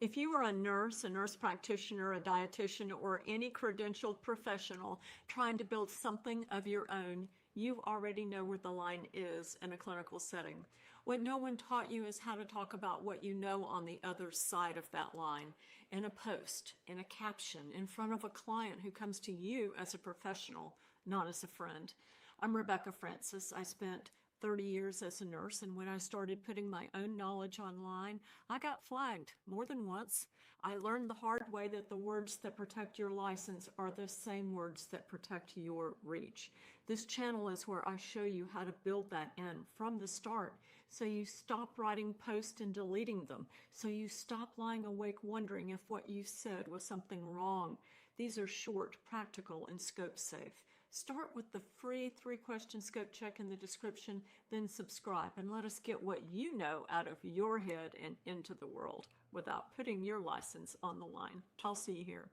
If you are a nurse practitioner, a dietitian, or any credentialed professional trying to build something of your own, you already know where the line is in a clinical setting. What no one taught you is how to talk about what you know on the other side of that line, in a post, in a caption, in front of a client who comes to you as a professional, not as a friend. I'm Rebecca Francis. I spent 30 years as a nurse, and when I started putting my own knowledge online, I got flagged more than once. I learned the hard way that the words that protect your license are the same words that protect your reach. This channel is where I show you how to build that in from the start, so you stop writing posts and deleting them, so you stop lying awake wondering if what you said was something wrong. These are short, practical, and scope safe. Start with the free 3-question scope check in the description, then subscribe, and let us get what you know out of your head and into the world without putting your license on the line. I'll see you here.